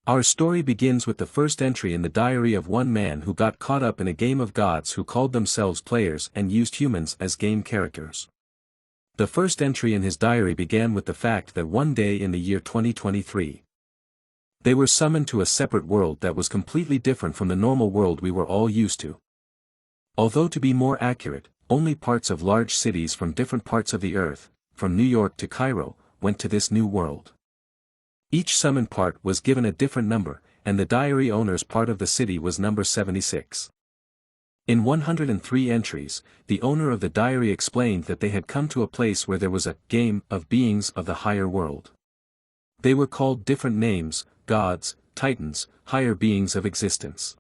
Our story begins with the first entry in the diary of one man who got caught up in a game of gods who called themselves players and used humans as game characters. The first entry in his diary began with the fact that one day in the year 2023, they were summoned to a separate world that was completely different from the normal world we were all used to. Although to be more accurate, only parts of large cities from different parts of the earth, from New York to Cairo, went to this new world. Each summoned part was given a different number, and the diary owner's part of the city was number 76. In 103 entries, the owner of the diary explained that they had come to a place where there was a game of beings of the higher world. They were called different names, gods, titans, higher beings of existence.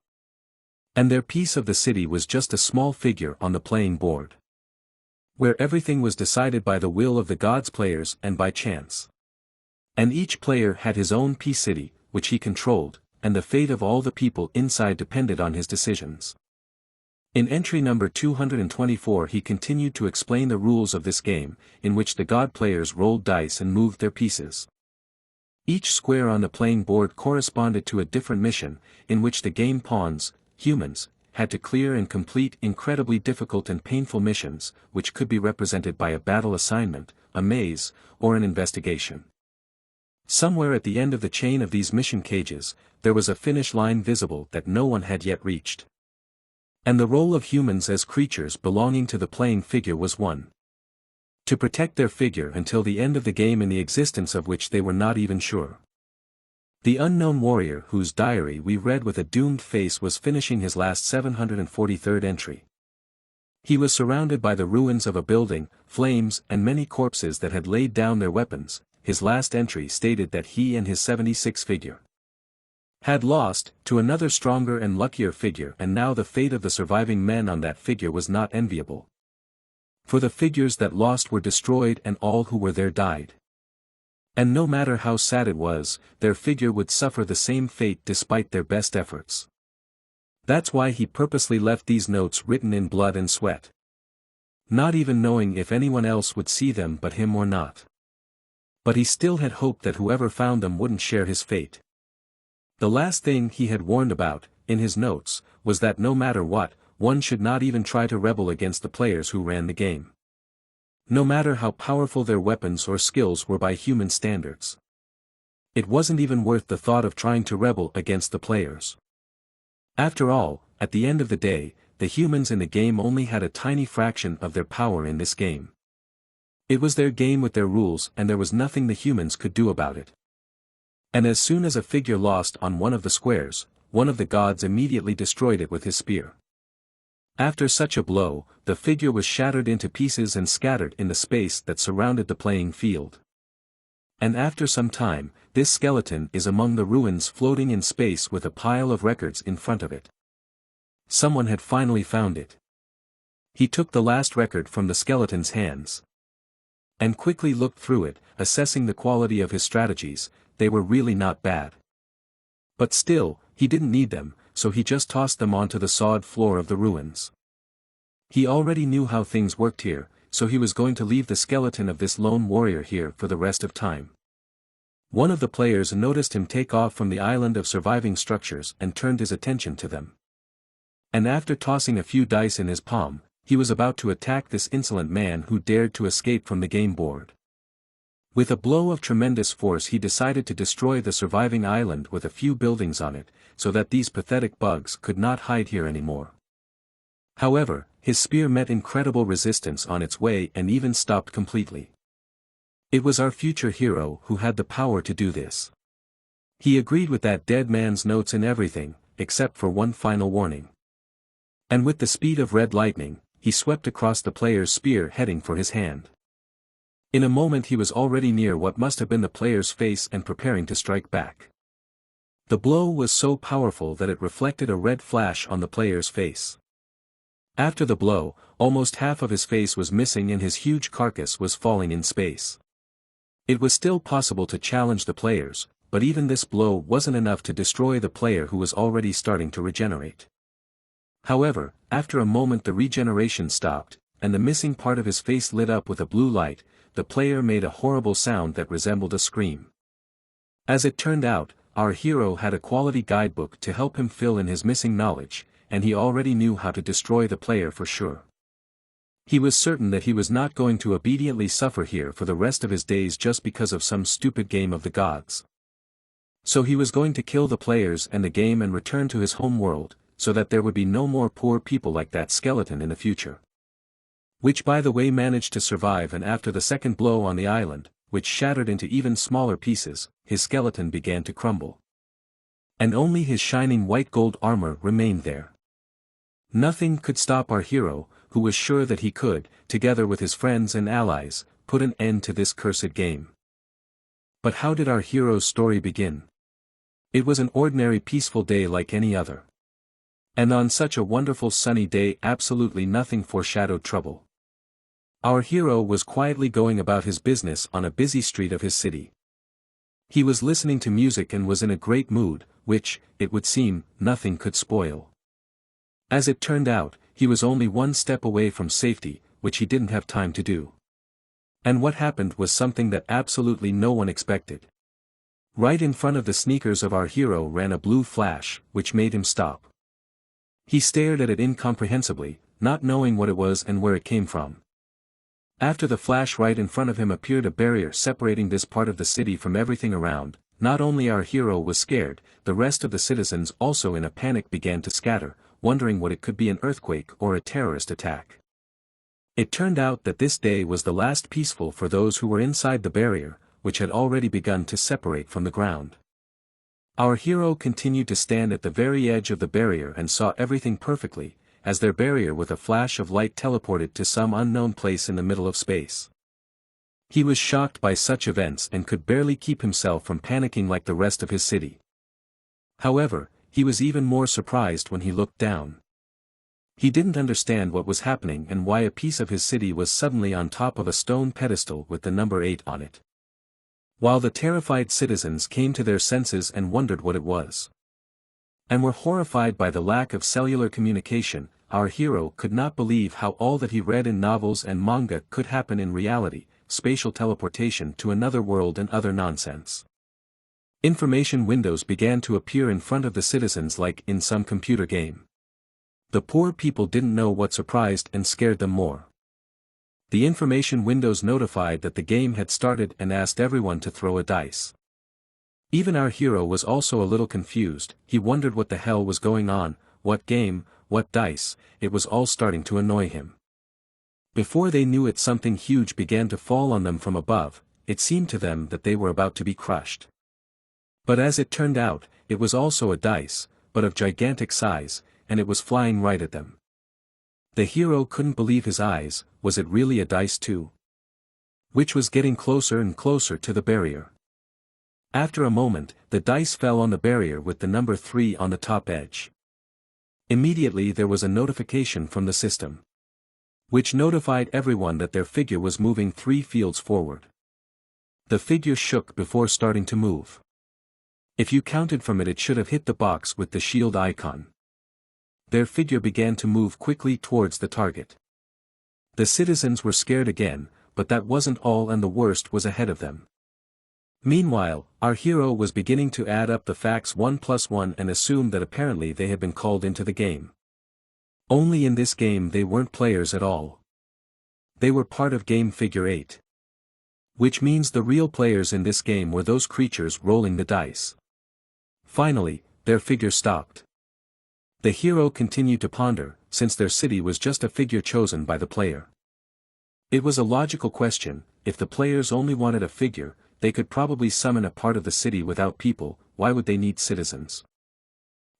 And their piece of the city was just a small figure on the playing board, where everything was decided by the will of the gods' players and by chance. And each player had his own piece city, which he controlled, and the fate of all the people inside depended on his decisions. In entry number 224 he continued to explain the rules of this game, in which the god players rolled dice and moved their pieces. Each square on the playing board corresponded to a different mission, in which the game pawns, humans, had to clear and complete incredibly difficult and painful missions, which could be represented by a battle assignment, a maze, or an investigation. Somewhere at the end of the chain of these mission cages, there was a finish line visible that no one had yet reached. And the role of humans as creatures belonging to the playing figure was one: to protect their figure until the end of the game, in the existence of which they were not even sure. The unknown warrior whose diary we read with a doomed face was finishing his last 743rd entry. He was surrounded by the ruins of a building, flames and many corpses that had laid down their weapons. His last entry stated that he and his 76 figure had lost to another stronger and luckier figure, and now the fate of the surviving men on that figure was not enviable. For the figures that lost were destroyed and all who were there died. And no matter how sad it was, their figure would suffer the same fate despite their best efforts. That's why he purposely left these notes written in blood and sweat, not even knowing if anyone else would see them but him or not. But he still had hoped that whoever found them wouldn't share his fate. The last thing he had warned about, in his notes, was that no matter what, one should not even try to rebel against the players who ran the game. No matter how powerful their weapons or skills were by human standards. It wasn't even worth the thought of trying to rebel against the players. After all, at the end of the day, the humans in the game only had a tiny fraction of their power in this game. It was their game with their rules, and there was nothing the humans could do about it. And as soon as a figure lost on one of the squares, one of the gods immediately destroyed it with his spear. After such a blow, the figure was shattered into pieces and scattered in the space that surrounded the playing field. And after some time, this skeleton is among the ruins floating in space with a pile of records in front of it. Someone had finally found it. He took the last record from the skeleton's hands and quickly looked through it, assessing the quality of his strategies. They were really not bad. But still, he didn't need them, so he just tossed them onto the sawed floor of the ruins. He already knew how things worked here, so he was going to leave the skeleton of this lone warrior here for the rest of time. One of the players noticed him take off from the island of surviving structures and turned his attention to them. And after tossing a few dice in his palm, he was about to attack this insolent man who dared to escape from the game board. With a blow of tremendous force he decided to destroy the surviving island with a few buildings on it, so that these pathetic bugs could not hide here anymore. However, his spear met incredible resistance on its way and even stopped completely. It was our future hero who had the power to do this. He agreed with that dead man's notes and everything, except for one final warning. And with the speed of red lightning, he swept across the player's spear heading for his hand. In a moment he was already near what must have been the player's face and preparing to strike back. The blow was so powerful that it reflected a red flash on the player's face. After the blow, almost half of his face was missing and his huge carcass was falling in space. It was still possible to challenge the players, but even this blow wasn't enough to destroy the player who was already starting to regenerate. However, after a moment the regeneration stopped, and the missing part of his face lit up with a blue light. The player made a horrible sound that resembled a scream. As it turned out, our hero had a quality guidebook to help him fill in his missing knowledge, and he already knew how to destroy the player for sure. He was certain that he was not going to obediently suffer here for the rest of his days just because of some stupid game of the gods. So he was going to kill the players and the game and return to his home world, so that there would be no more poor people like that skeleton in the future. Which by the way managed to survive, and after the second blow on the island, which shattered into even smaller pieces, his skeleton began to crumble. And only his shining white gold armor remained there. Nothing could stop our hero, who was sure that he could, together with his friends and allies, put an end to this cursed game. But how did our hero's story begin? It was an ordinary peaceful day like any other. And on such a wonderful sunny day absolutely nothing foreshadowed trouble. Our hero was quietly going about his business on a busy street of his city. He was listening to music and was in a great mood, which, it would seem, nothing could spoil. As it turned out, he was only one step away from safety, which he didn't have time to do. And what happened was something that absolutely no one expected. Right in front of the sneakers of our hero ran a blue flash, which made him stop. He stared at it incomprehensibly, not knowing what it was and where it came from. After the flash right in front of him appeared a barrier separating this part of the city from everything around. Not only our hero was scared, the rest of the citizens also in a panic began to scatter, wondering what it could be, an earthquake or a terrorist attack. It turned out that this day was the last peaceful for those who were inside the barrier, which had already begun to separate from the ground. Our hero continued to stand at the very edge of the barrier and saw everything perfectly, as their barrier with a flash of light teleported to some unknown place in the middle of space. He was shocked by such events and could barely keep himself from panicking like the rest of his city. However, he was even more surprised when he looked down. He didn't understand what was happening and why a piece of his city was suddenly on top of a stone pedestal with the number 8 on it. While the terrified citizens came to their senses and wondered what it was, and were horrified by the lack of cellular communication, our hero could not believe how all that he read in novels and manga could happen in reality, spatial teleportation to another world and other nonsense. Information windows began to appear in front of the citizens like in some computer game. The poor people didn't know what surprised and scared them more. The information windows notified that the game had started and asked everyone to throw a dice. Even our hero was also a little confused. He wondered what the hell was going on, what game, what dice. It was all starting to annoy him. Before they knew it, something huge began to fall on them from above. It seemed to them that they were about to be crushed. But as it turned out, it was also a dice, but of gigantic size, and it was flying right at them. The hero couldn't believe his eyes. Was it really a dice too? Which was getting closer and closer to the barrier. After a moment, the dice fell on the barrier with the number 3 on the top edge. Immediately there was a notification from the system, which notified everyone that their figure was moving 3 fields forward. The figure shook before starting to move. If you counted from it, it should have hit the box with the shield icon. Their figure began to move quickly towards the target. The citizens were scared again, but that wasn't all, and the worst was ahead of them. Meanwhile, our hero was beginning to add up the facts 1 plus 1 and assumed that apparently they had been called into the game. Only in this game they weren't players at all. They were part of game figure 8. Which means the real players in this game were those creatures rolling the dice. Finally, their figure stopped. The hero continued to ponder, since their city was just a figure chosen by the player. It was a logical question. If the players only wanted a figure, they could probably summon a part of the city without people. Why would they need citizens?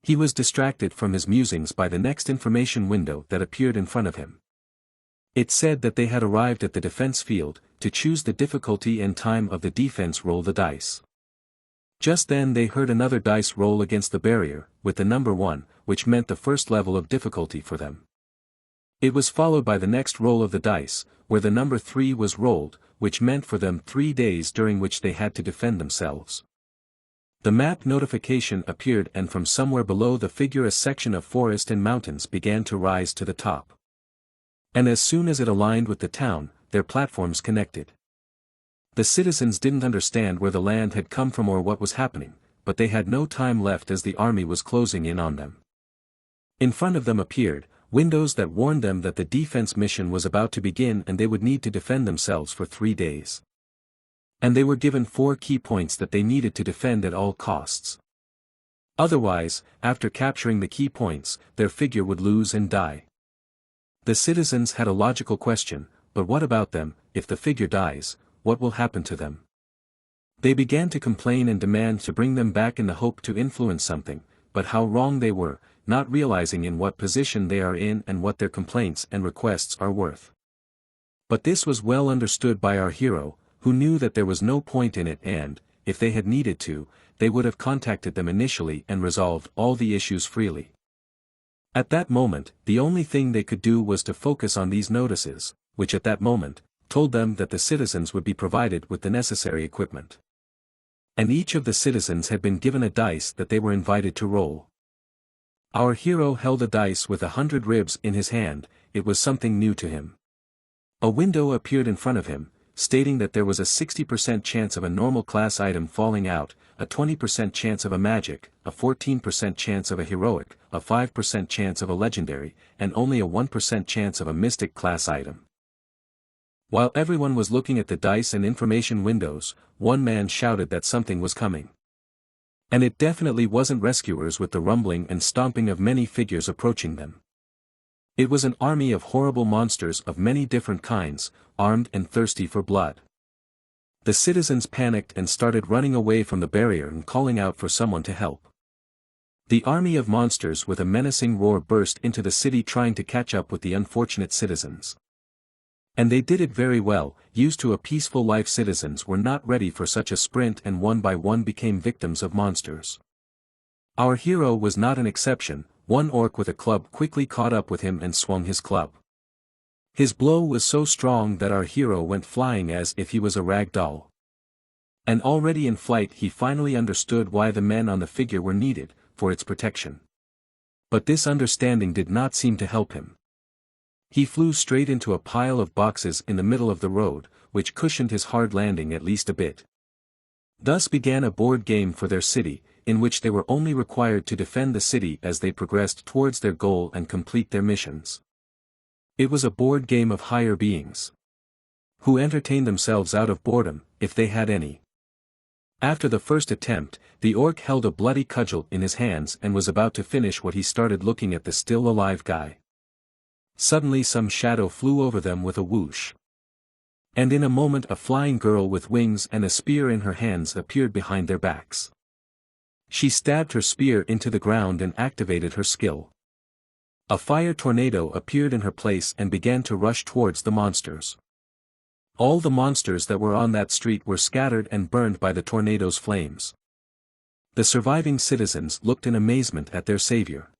He was distracted from his musings by the next information window that appeared in front of him. It said that they had arrived at the defense field. To choose the difficulty and time of the defense, roll the dice. Just then they heard another dice roll against the barrier, with the number 1, which meant the first level of difficulty for them. It was followed by the next roll of the dice, where the number 3 was rolled, which meant for them 3 days during which they had to defend themselves. The map notification appeared, and from somewhere below the figure a section of forest and mountains began to rise to the top. And as soon as it aligned with the town, their platforms connected. The citizens didn't understand where the land had come from or what was happening, but they had no time left as the army was closing in on them. In front of them appeared windows that warned them that the defense mission was about to begin and they would need to defend themselves for 3 days. And they were given 4 key points that they needed to defend at all costs. Otherwise, after capturing the key points, their figure would lose and die. The citizens had a logical question, but what about them? If the figure dies, what will happen to them? They began to complain and demand to bring them back in the hope to influence something, but how wrong they were, not realizing in what position they are in and what their complaints and requests are worth. But this was well understood by our hero, who knew that there was no point in it and, if they had needed to, they would have contacted them initially and resolved all the issues freely. At that moment, the only thing they could do was to focus on these notices, which at that moment, told them that the citizens would be provided with the necessary equipment. And each of the citizens had been given a dice that they were invited to roll. Our hero held a dice with 100 ribs in his hand. It was something new to him. A window appeared in front of him, stating that there was a 60% chance of a normal class item falling out, a 20% chance of a magic, a 14% chance of a heroic, a 5% chance of a legendary, and only a 1% chance of a mystic class item. While everyone was looking at the dice and information windows, one man shouted that something was coming. And it definitely wasn't rescuers with the rumbling and stomping of many figures approaching them. It was an army of horrible monsters of many different kinds, armed and thirsty for blood. The citizens panicked and started running away from the barrier and calling out for someone to help. The army of monsters with a menacing roar burst into the city trying to catch up with the unfortunate citizens. And they did it very well. Used to a peaceful life, citizens were not ready for such a sprint and one by one became victims of monsters. Our hero was not an exception. One orc with a club quickly caught up with him and swung his club. His blow was so strong that our hero went flying as if he was a rag doll. And already in flight he finally understood why the men on the figure were needed, for its protection. But this understanding did not seem to help him. He flew straight into a pile of boxes in the middle of the road, which cushioned his hard landing at least a bit. Thus began a board game for their city, in which they were only required to defend the city as they progressed towards their goal and complete their missions. It was a board game of higher beings, who entertained themselves out of boredom, if they had any. After the first attempt, the orc held a bloody cudgel in his hands and was about to finish what he started looking at the still alive guy. Suddenly some shadow flew over them with a whoosh. And in a moment a flying girl with wings and a spear in her hands appeared behind their backs. She stabbed her spear into the ground and activated her skill. A fire tornado appeared in her place and began to rush towards the monsters. All the monsters that were on that street were scattered and burned by the tornado's flames. The surviving citizens looked in amazement at their savior.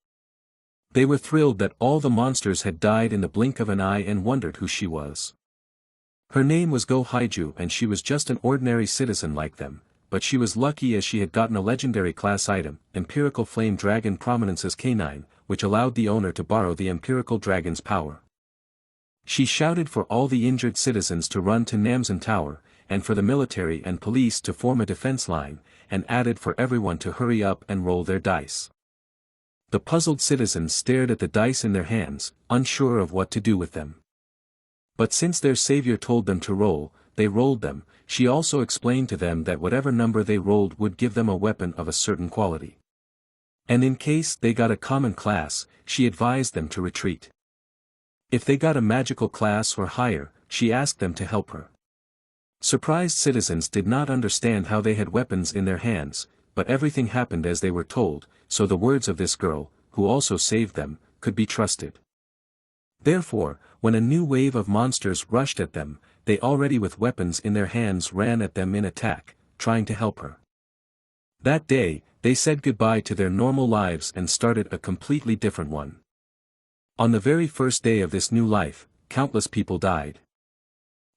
They were thrilled that all the monsters had died in the blink of an eye and wondered who she was. Her name was Go Haiju and she was just an ordinary citizen like them, but she was lucky as she had gotten a legendary class item, Empirical Flame Dragon Prominence's Canine, which allowed the owner to borrow the Empirical Dragon's power. She shouted for all the injured citizens to run to Namsan Tower, and for the military and police to form a defense line, and added for everyone to hurry up and roll their dice. The puzzled citizens stared at the dice in their hands, unsure of what to do with them. But since their savior told them to roll, they rolled them. She also explained to them that whatever number they rolled would give them a weapon of a certain quality. And in case they got a common class, she advised them to retreat. If they got a magical class or higher, she asked them to help her. Surprised citizens did not understand how they had weapons in their hands, but everything happened as they were told, so the words of this girl, who also saved them, could be trusted. Therefore, when a new wave of monsters rushed at them, they already with weapons in their hands ran at them in attack, trying to help her. That day, they said goodbye to their normal lives and started a completely different one. On the very first day of this new life, countless people died.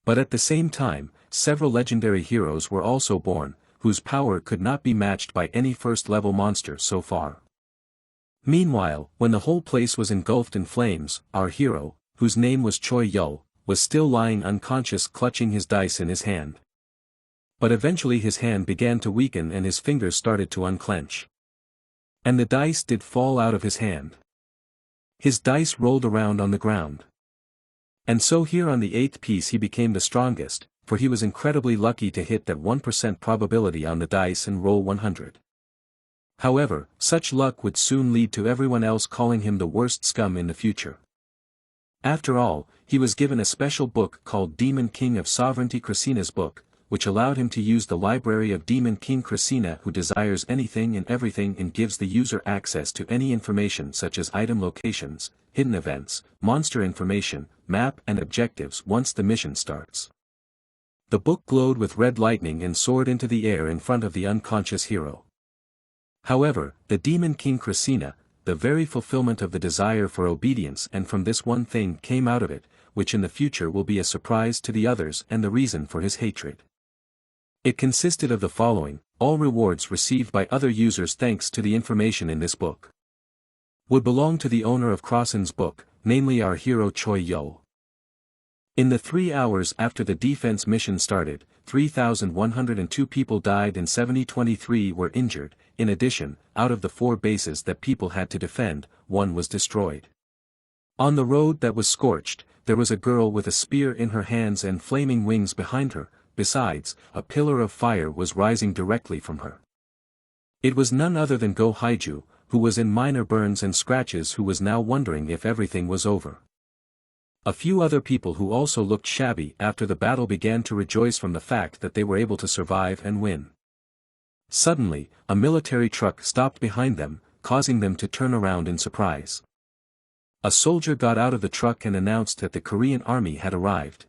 But at the same time, several legendary heroes were also born, whose power could not be matched by any first-level monster so far. Meanwhile, when the whole place was engulfed in flames, our hero, whose name was Choi Yul, was still lying unconscious clutching his dice in his hand. But eventually his hand began to weaken and his fingers started to unclench. And the dice did fall out of his hand. His dice rolled around on the ground. And so here on the 8th piece he became the strongest, for he was incredibly lucky to hit that 1% probability on the dice and roll 100. However, such luck would soon lead to everyone else calling him the worst scum in the future. After all, he was given a special book called Demon King of Sovereignty Krasina's book, which allowed him to use the library of Demon King Krasina who desires anything and everything and gives the user access to any information such as item locations, hidden events, monster information, map and objectives once the mission starts. The book glowed with red lightning and soared into the air in front of the unconscious hero. However, the Demon King Krasina, the very fulfillment of the desire for obedience and from this one thing came out of it, which in the future will be a surprise to the others and the reason for his hatred. It consisted of the following: all rewards received by other users thanks to the information in this book would belong to the owner of Krasen's book, namely our hero Choi Yo. In the 3 hours after the defense mission started, 3,102 people died and 7,023 were injured. In addition, out of the 4 bases that people had to defend, 1 was destroyed. On the road that was scorched, there was a girl with a spear in her hands and flaming wings behind her. Besides, a pillar of fire was rising directly from her. It was none other than Go Haiju, who was in minor burns and scratches, who was now wondering if everything was over. A few other people who also looked shabby after the battle began to rejoice from the fact that they were able to survive and win. Suddenly, a military truck stopped behind them, causing them to turn around in surprise. A soldier got out of the truck and announced that the Korean army had arrived.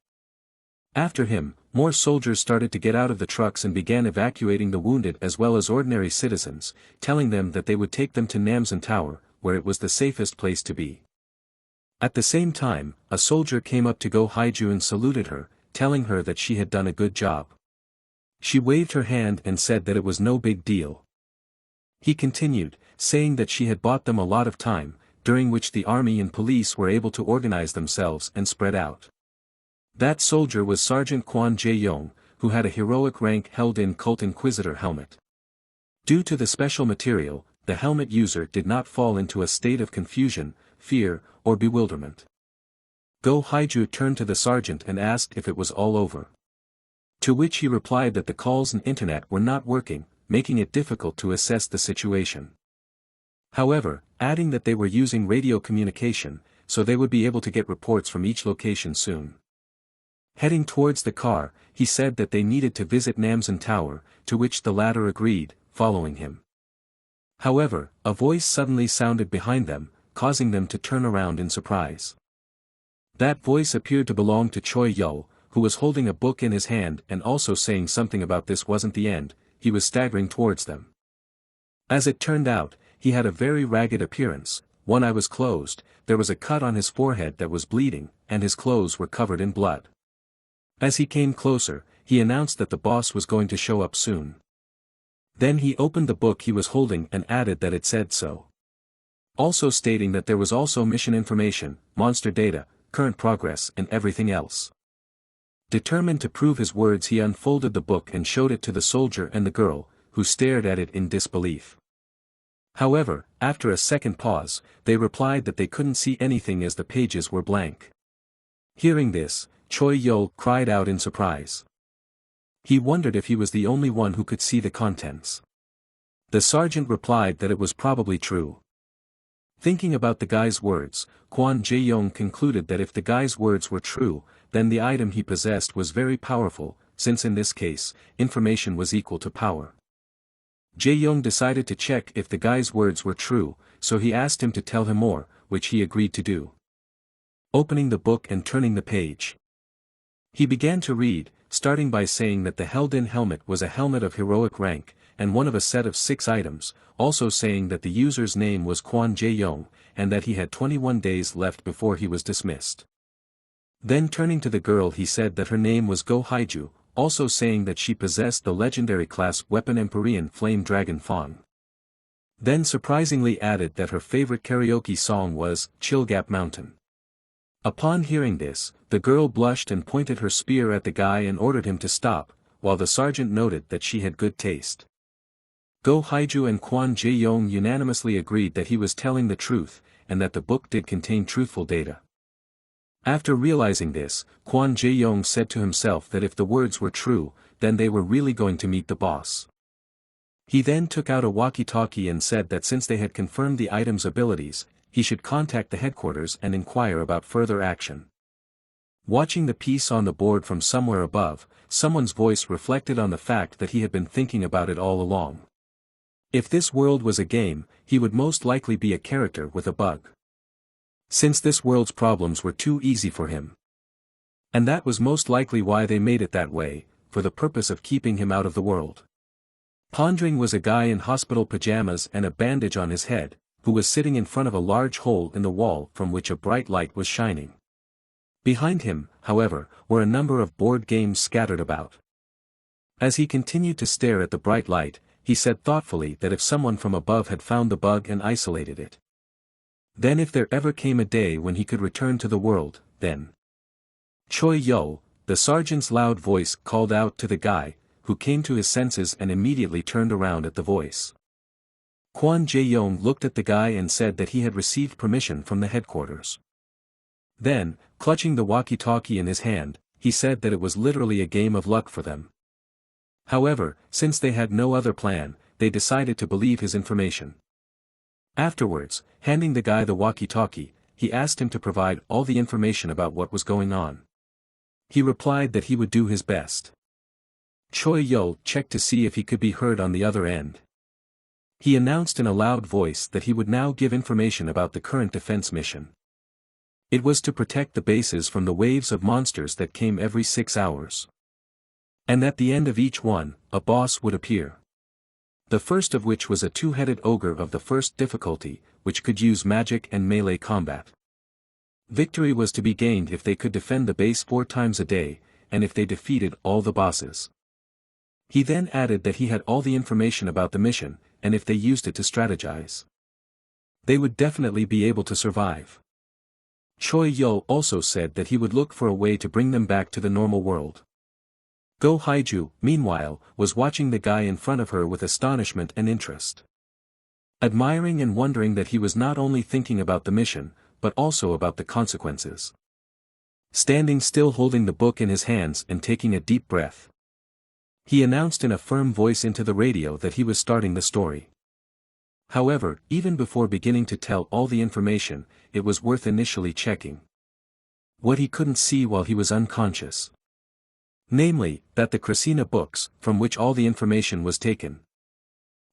After him, more soldiers started to get out of the trucks and began evacuating the wounded as well as ordinary citizens, telling them that they would take them to Namsan Tower, where it was the safest place to be. At the same time, a soldier came up to Go Haiju and saluted her, telling her that she had done a good job. She waved her hand and said that it was no big deal. He continued, saying that she had bought them a lot of time, during which the army and police were able to organize themselves and spread out. That soldier was Sergeant Kwon Jae-yong, who had a heroic rank held in Cult Inquisitor helmet. Due to the special material, the helmet user did not fall into a state of confusion, fear, or bewilderment. Go Haiju turned to the sergeant and asked if it was all over. To which he replied that the calls and internet were not working, making it difficult to assess the situation. However, adding that they were using radio communication, so they would be able to get reports from each location soon. Heading towards the car, he said that they needed to visit Namsan Tower, to which the latter agreed, following him. However, a voice suddenly sounded behind them, causing them to turn around in surprise. That voice appeared to belong to Choi Yo, who was holding a book in his hand and also saying something about this wasn't the end. He was staggering towards them. As it turned out, he had a very ragged appearance. One eye was closed, there was a cut on his forehead that was bleeding, and his clothes were covered in blood. As he came closer, he announced that the boss was going to show up soon. Then he opened the book he was holding and added that it said so. Also stating that there was also mission information, monster data, current progress and everything else. Determined to prove his words, he unfolded the book and showed it to the soldier and the girl, who stared at it in disbelief. However, after a second pause, they replied that they couldn't see anything as the pages were blank. Hearing this, Choi Yo cried out in surprise. He wondered if he was the only one who could see the contents. The sergeant replied that it was probably true. Thinking about the guy's words, Kwon Jae-yong concluded that if the guy's words were true, then the item he possessed was very powerful, since in this case, information was equal to power. Jae-yong decided to check if the guy's words were true, so he asked him to tell him more, which he agreed to do. Opening the book and turning the page, he began to read, starting by saying that the held-in helmet was a helmet of heroic rank, and one of a set of 6 items, also saying that the user's name was Kwon Jae-yong, and that he had 21 days left before he was dismissed. Then turning to the girl he said that her name was Go Haiju, also saying that she possessed the legendary class weapon Empyrean Flame Dragon Fong. Then surprisingly added that her favorite karaoke song was Chilgap Mountain. Upon hearing this, the girl blushed and pointed her spear at the guy and ordered him to stop, while the sergeant noted that she had good taste. Go Haiju and Kwon Jae-yong unanimously agreed that he was telling the truth, and that the book did contain truthful data. After realizing this, Kwon Jae-yong said to himself that if the words were true, then they were really going to meet the boss. He then took out a walkie-talkie and said that since they had confirmed the item's abilities, he should contact the headquarters and inquire about further action. Watching the piece on the board from somewhere above, someone's voice reflected on the fact that he had been thinking about it all along. If this world was a game, he would most likely be a character with a bug. Since this world's problems were too easy for him. And that was most likely why they made it that way, for the purpose of keeping him out of the world. Pondering was a guy in hospital pajamas and a bandage on his head, who was sitting in front of a large hole in the wall from which a bright light was shining. Behind him, however, were a number of board games scattered about. As he continued to stare at the bright light, he said thoughtfully that if someone from above had found the bug and isolated it, then if there ever came a day when he could return to the world, then. Choi Yo, the sergeant's loud voice called out to the guy, who came to his senses and immediately turned around at the voice. Kwon Jae-yong looked at the guy and said that he had received permission from the headquarters. Then, clutching the walkie-talkie in his hand, he said that it was literally a game of luck for them. However, since they had no other plan, they decided to believe his information. Afterwards, handing the guy the walkie-talkie, he asked him to provide all the information about what was going on. He replied that he would do his best. Choi Yo checked to see if he could be heard on the other end. He announced in a loud voice that he would now give information about the current defense mission. It was to protect the bases from the waves of monsters that came every 6 hours. And at the end of each one, a boss would appear. The first of which was a two-headed ogre of the first difficulty, which could use magic and melee combat. Victory was to be gained if they could defend the base 4 times a day, and if they defeated all the bosses. He then added that he had all the information about the mission, and if they used it to strategize, they would definitely be able to survive. Choi Yo also said that he would look for a way to bring them back to the normal world. Go Haiju, meanwhile, was watching the guy in front of her with astonishment and interest. Admiring and wondering that he was not only thinking about the mission, but also about the consequences. Standing still holding the book in his hands and taking a deep breath, he announced in a firm voice into the radio that he was starting the story. However, even before beginning to tell all the information, it was worth initially checking what he couldn't see while he was unconscious. Namely, that the Krasina books, from which all the information was taken,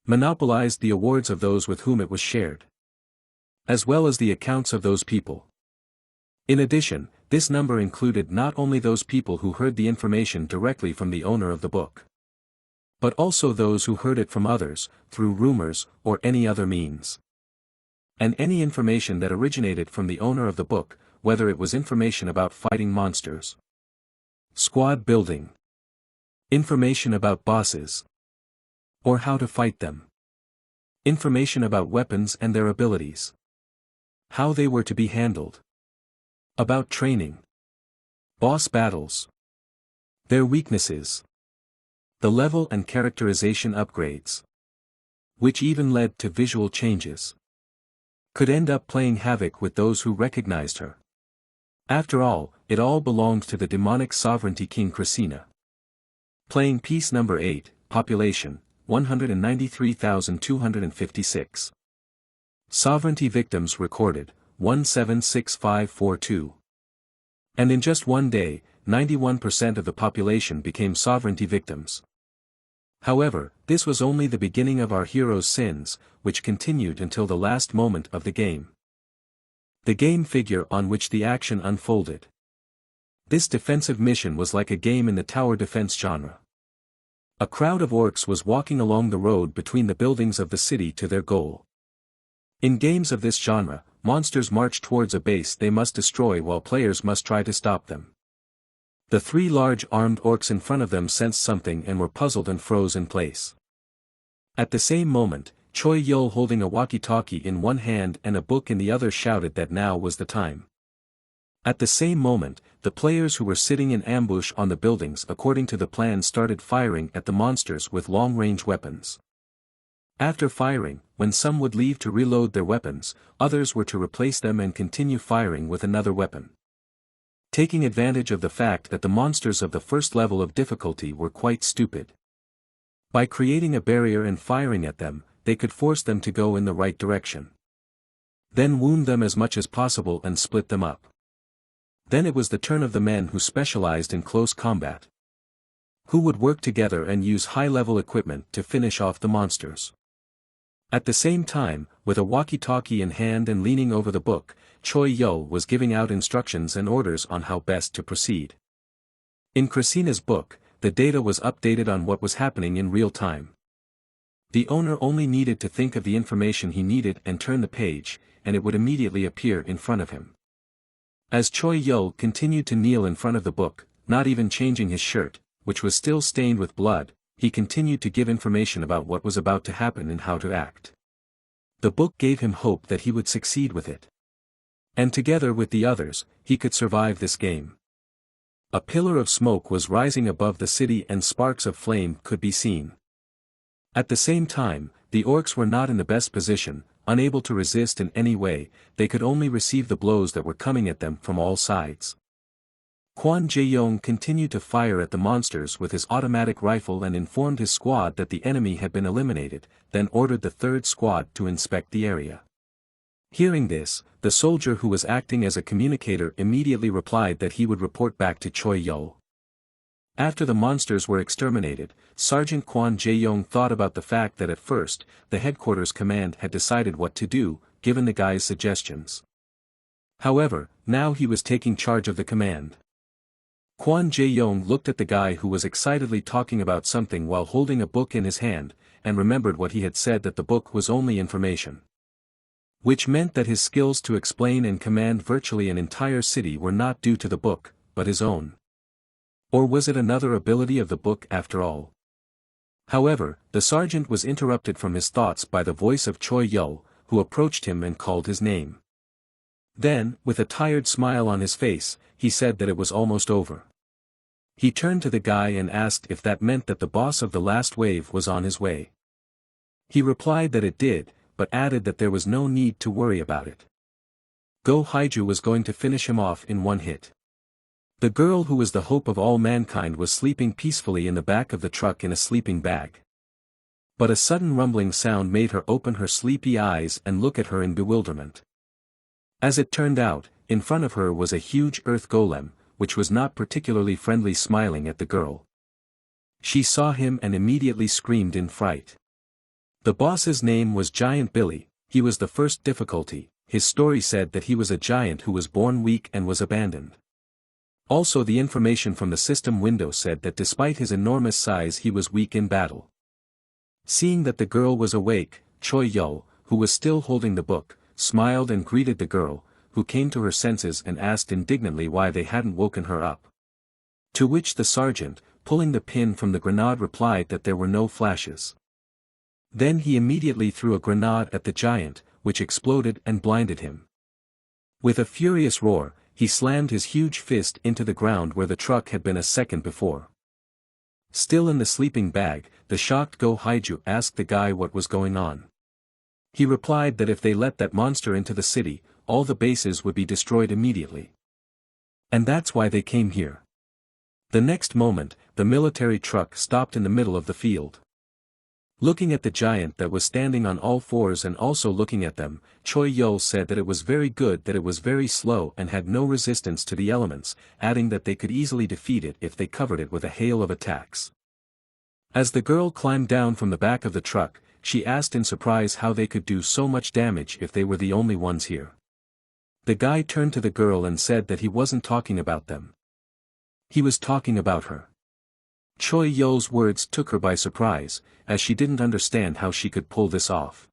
monopolized the awards of those with whom it was shared, as well as the accounts of those people. In addition, this number included not only those people who heard the information directly from the owner of the book, but also those who heard it from others, through rumors, or any other means. And any information that originated from the owner of the book, whether it was information about fighting monsters, squad building, information about bosses, or how to fight them, information about weapons and their abilities, how they were to be handled, about training, boss battles, their weaknesses, the level and characterization upgrades, which even led to visual changes, could end up playing havoc with those who recognized her. After all, it all belonged to the demonic sovereignty King Krasina. Playing piece number 8, population, 193,256. Sovereignty victims recorded, 176542. And in just one day, 91% of the population became sovereignty victims. However, this was only the beginning of our hero's sins, which continued until the last moment of the game. The game figure on which the action unfolded. This defensive mission was like a game in the tower defense genre. A crowd of orcs was walking along the road between the buildings of the city to their goal. In games of this genre, monsters march towards a base they must destroy while players must try to stop them. The 3 large armed orcs in front of them sensed something and were puzzled and froze in place. At the same moment, Choi Yo holding a walkie-talkie in one hand and a book in the other shouted that now was the time. At the same moment, the players who were sitting in ambush on the buildings according to the plan started firing at the monsters with long-range weapons. After firing, when some would leave to reload their weapons, others were to replace them and continue firing with another weapon. Taking advantage of the fact that the monsters of the first level of difficulty were quite stupid. By creating a barrier and firing at them, they could force them to go in the right direction. Then wound them as much as possible and split them up. Then it was the turn of the men who specialized in close combat, who would work together and use high-level equipment to finish off the monsters. At the same time, with a walkie-talkie in hand and leaning over the book, Choi Yo was giving out instructions and orders on how best to proceed. In Christina's book, the data was updated on what was happening in real time. The owner only needed to think of the information he needed and turn the page, and it would immediately appear in front of him. As Choi Yo continued to kneel in front of the book, not even changing his shirt, which was still stained with blood, he continued to give information about what was about to happen and how to act. The book gave him hope that he would succeed with it. And together with the others, he could survive this game. A pillar of smoke was rising above the city and sparks of flame could be seen. At the same time, the orcs were not in the best position, unable to resist in any way, they could only receive the blows that were coming at them from all sides. Kwon Jae-yong continued to fire at the monsters with his automatic rifle and informed his squad that the enemy had been eliminated, then ordered the third squad to inspect the area. Hearing this, the soldier who was acting as a communicator immediately replied that he would report back to Choi Yo. After the monsters were exterminated, Sergeant Kwon Jae-yong thought about the fact that at first, the headquarters command had decided what to do, given the guy's suggestions. However, now he was taking charge of the command. Kwon Jae-yong looked at the guy who was excitedly talking about something while holding a book in his hand, and remembered what he had said that the book was only information. Which meant that his skills to explain and command virtually an entire city were not due to the book, but his own. Or was it another ability of the book after all? However, the sergeant was interrupted from his thoughts by the voice of Choi Yo, who approached him and called his name. Then, with a tired smile on his face, he said that it was almost over. He turned to the guy and asked if that meant that the boss of the last wave was on his way. He replied that it did, but added that there was no need to worry about it. Go Haiju was going to finish him off in one hit. The girl who was the hope of all mankind was sleeping peacefully in the back of the truck in a sleeping bag. But a sudden rumbling sound made her open her sleepy eyes and look at her in bewilderment. As it turned out, in front of her was a huge earth golem, which was not particularly friendly, smiling at the girl. She saw him and immediately screamed in fright. The boss's name was Giant Billy. He was the first difficulty. His story said that he was a giant who was born weak and was abandoned. Also, the information from the system window said that despite his enormous size he was weak in battle. Seeing that the girl was awake, Choi Yo, who was still holding the book, smiled and greeted the girl, who came to her senses and asked indignantly why they hadn't woken her up. To which the sergeant, pulling the pin from the grenade, replied that there were no flashes. Then he immediately threw a grenade at the giant, which exploded and blinded him. With a furious roar, he slammed his huge fist into the ground where the truck had been a second before. Still in the sleeping bag, the shocked Go Haiju asked the guy what was going on. He replied that if they let that monster into the city, all the bases would be destroyed immediately. And that's why they came here. The next moment, the military truck stopped in the middle of the field. Looking at the giant that was standing on all fours and also looking at them, Choi Yo said that it was very good that it was very slow and had no resistance to the elements, adding that they could easily defeat it if they covered it with a hail of attacks. As the girl climbed down from the back of the truck, she asked in surprise how they could do so much damage if they were the only ones here. The guy turned to the girl and said that he wasn't talking about them. He was talking about her. Choi Yo's words took her by surprise, as she didn't understand how she could pull this off.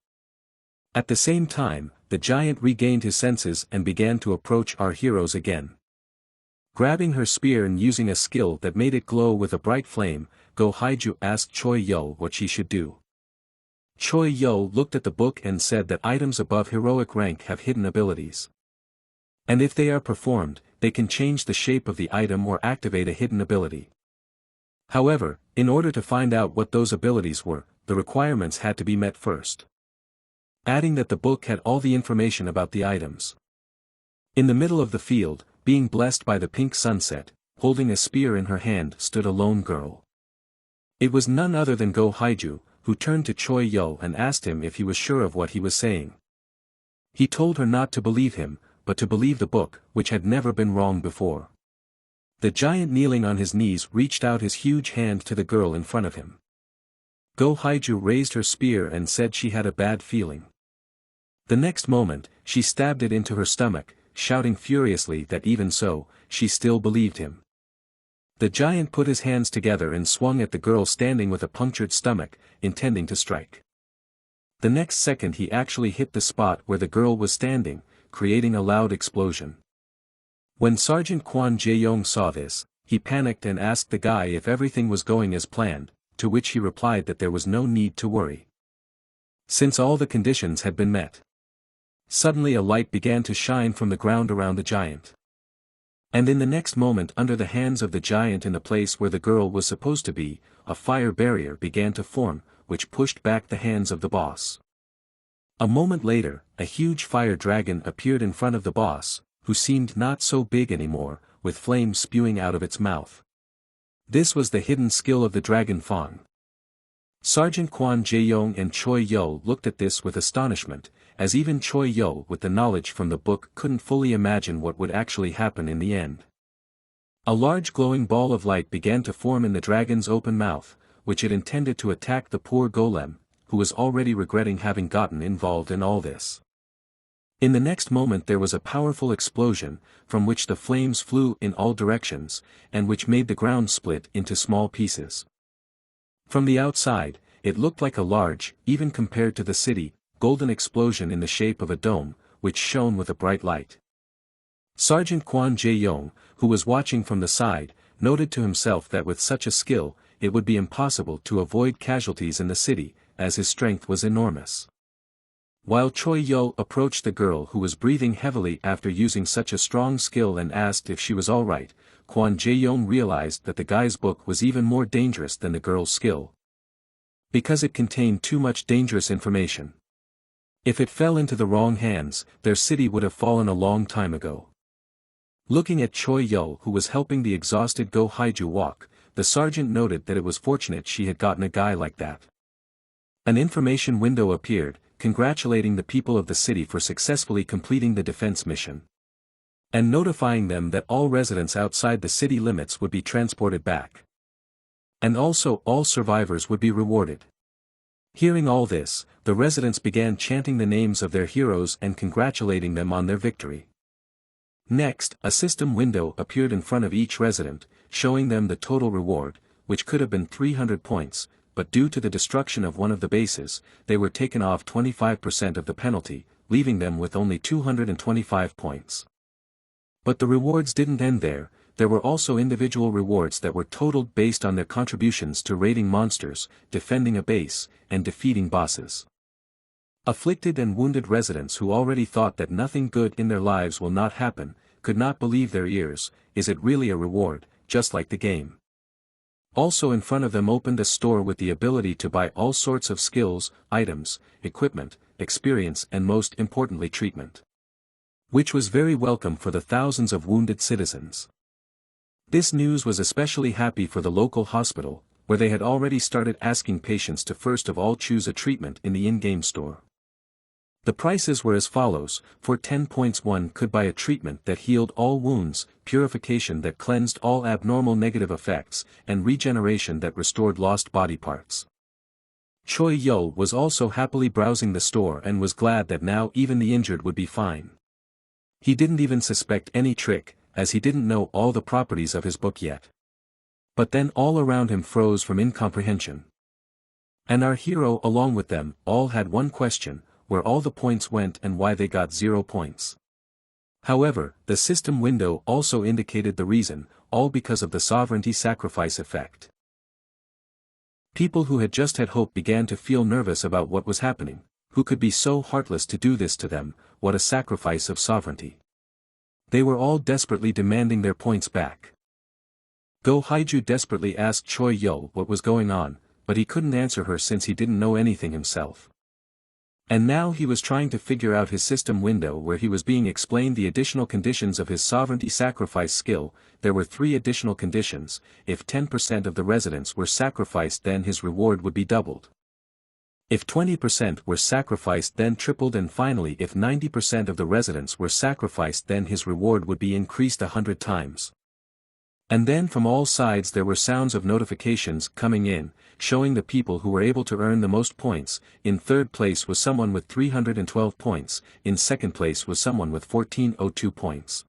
At the same time, the giant regained his senses and began to approach our heroes again. Grabbing her spear and using a skill that made it glow with a bright flame, Go Haiju asked Choi Yo what she should do. Choi Yo looked at the book and said that items above heroic rank have hidden abilities. And if they are performed, they can change the shape of the item or activate a hidden ability. However, in order to find out what those abilities were, the requirements had to be met first. Adding that the book had all the information about the items. In the middle of the field, being blessed by the pink sunset, holding a spear in her hand stood a lone girl. It was none other than Go Haiju, who turned to Choi Yo and asked him if he was sure of what he was saying. He told her not to believe him, but to believe the book, which had never been wrong before. The giant kneeling on his knees reached out his huge hand to the girl in front of him. Go Haiju raised her spear and said she had a bad feeling. The next moment, she stabbed it into her stomach, shouting furiously that even so, she still believed him. The giant put his hands together and swung at the girl standing with a punctured stomach, intending to strike. The next second he actually hit the spot where the girl was standing, creating a loud explosion. When Sergeant Kwon Jae-yong saw this, he panicked and asked the guy if everything was going as planned, to which he replied that there was no need to worry, since all the conditions had been met. Suddenly a light began to shine from the ground around the giant. And in the next moment, under the hands of the giant in the place where the girl was supposed to be, a fire barrier began to form, which pushed back the hands of the boss. A moment later, a huge fire dragon appeared in front of the boss, who seemed not so big anymore, with flames spewing out of its mouth. This was the hidden skill of the dragon fawn. Sergeant Kwon Jae-yong and Choi Yo looked at this with astonishment, as even Choi Yo with the knowledge from the book couldn't fully imagine what would actually happen in the end. A large glowing ball of light began to form in the dragon's open mouth, which it intended to attack the poor golem, who was already regretting having gotten involved in all this. In the next moment there was a powerful explosion, from which the flames flew in all directions, and which made the ground split into small pieces. From the outside, it looked like a large, even compared to the city, golden explosion in the shape of a dome, which shone with a bright light. Sergeant Kwon Jae-yong, who was watching from the side, noted to himself that with such a skill, it would be impossible to avoid casualties in the city, as his strength was enormous. While Choi Yo approached the girl who was breathing heavily after using such a strong skill and asked if she was alright, Kwon Jae-yong realized that the guy's book was even more dangerous than the girl's skill, because it contained too much dangerous information. If it fell into the wrong hands, their city would have fallen a long time ago. Looking at Choi Yo, who was helping the exhausted Go Haiju walk, the sergeant noted that it was fortunate she had gotten a guy like that. An information window appeared, congratulating the people of the city for successfully completing the defense mission, and notifying them that all residents outside the city limits would be transported back. And also all survivors would be rewarded. Hearing all this, the residents began chanting the names of their heroes and congratulating them on their victory. Next, a system window appeared in front of each resident, showing them the total reward, which could have been 300 points, but due to the destruction of one of the bases, they were taken off 25% of the penalty, leaving them with only 225 points. But the rewards didn't end there. There were also individual rewards that were totaled based on their contributions to raiding monsters, defending a base, and defeating bosses. Afflicted and wounded residents who already thought that nothing good in their lives will not happen, could not believe their ears. Is it really a reward, just like the game? Also in front of them opened a store with the ability to buy all sorts of skills, items, equipment, experience and most importantly treatment, which was very welcome for the thousands of wounded citizens. This news was especially happy for the local hospital, where they had already started asking patients to first of all choose a treatment in the in-game store. The prices were as follows: for 10 points one could buy a treatment that healed all wounds, purification that cleansed all abnormal negative effects, and regeneration that restored lost body parts. Choi Yo was also happily browsing the store and was glad that now even the injured would be fine. He didn't even suspect any trick, as he didn't know all the properties of his book yet. But then all around him froze from incomprehension. And our hero along with them all had one question: where all the points went and why they got 0 points. However, the system window also indicated the reason, all because of the sovereignty sacrifice effect. People who had just had hope began to feel nervous about what was happening. Who could be so heartless to do this to them? What a sacrifice of sovereignty. They were all desperately demanding their points back. Go Haiju desperately asked Choi Yo what was going on, but he couldn't answer her since he didn't know anything himself. And now he was trying to figure out his system window where he was being explained the additional conditions of his sovereignty sacrifice skill. There were 3 additional conditions. If 10% of the residents were sacrificed, then his reward would be doubled. If 20% were sacrificed, then tripled, and finally if 90% of the residents were sacrificed, then his reward would be increased 100 times. And then from all sides there were sounds of notifications coming in, showing the people who were able to earn the most points. In third place was someone with 312 points, in second place was someone with 1402 points.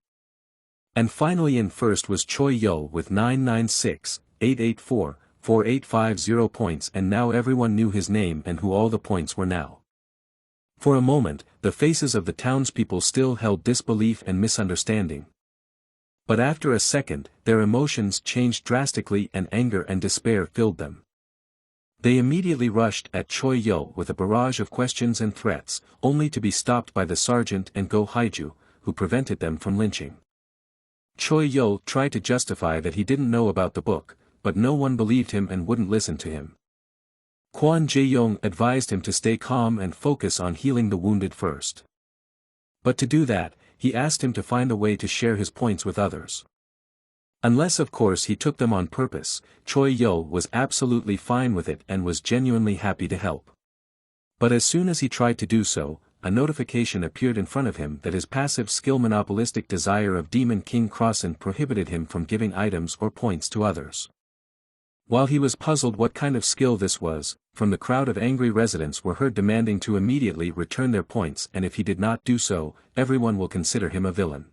And finally in first was Choi Yo with 996, 884, 4850 points, and now everyone knew his name and who all the points were now. For a moment, the faces of the townspeople still held disbelief and misunderstanding. But after a second, their emotions changed drastically and anger and despair filled them. They immediately rushed at Choi Yo with a barrage of questions and threats, only to be stopped by the sergeant and Go Haiju, who prevented them from lynching. Choi Yo tried to justify that he didn't know about the book, but no one believed him and wouldn't listen to him. Kwon Jae-yong advised him to stay calm and focus on healing the wounded first. But to do that, he asked him to find a way to share his points with others. Unless of course he took them on purpose. Choi Yo was absolutely fine with it and was genuinely happy to help. But as soon as he tried to do so, a notification appeared in front of him that his passive skill monopolistic desire of Demon King Crossan prohibited him from giving items or points to others. While he was puzzled what kind of skill this was, from the crowd of angry residents were heard demanding to immediately return their points, and if he did not do so, everyone will consider him a villain.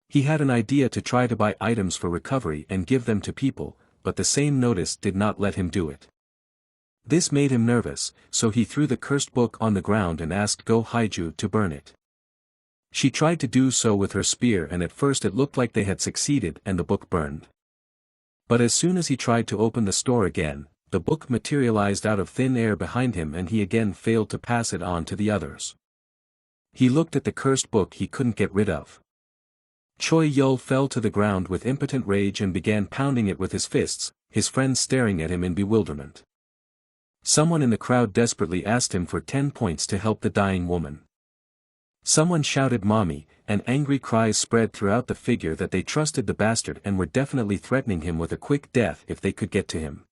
He had an idea to try to buy items for recovery and give them to people, but the same notice did not let him do it. This made him nervous, so he threw the cursed book on the ground and asked Go Haiju to burn it. She tried to do so with her spear, and at first it looked like they had succeeded and the book burned. But as soon as he tried to open the store again, the book materialized out of thin air behind him and he again failed to pass it on to the others. He looked at the cursed book he couldn't get rid of. Choi Yo fell to the ground with impotent rage and began pounding it with his fists, his friends staring at him in bewilderment. Someone in the crowd desperately asked him for 10 points to help the dying woman. Someone shouted "Mommy," and angry cries spread throughout the figure that they trusted the bastard and were definitely threatening him with a quick death if they could get to him.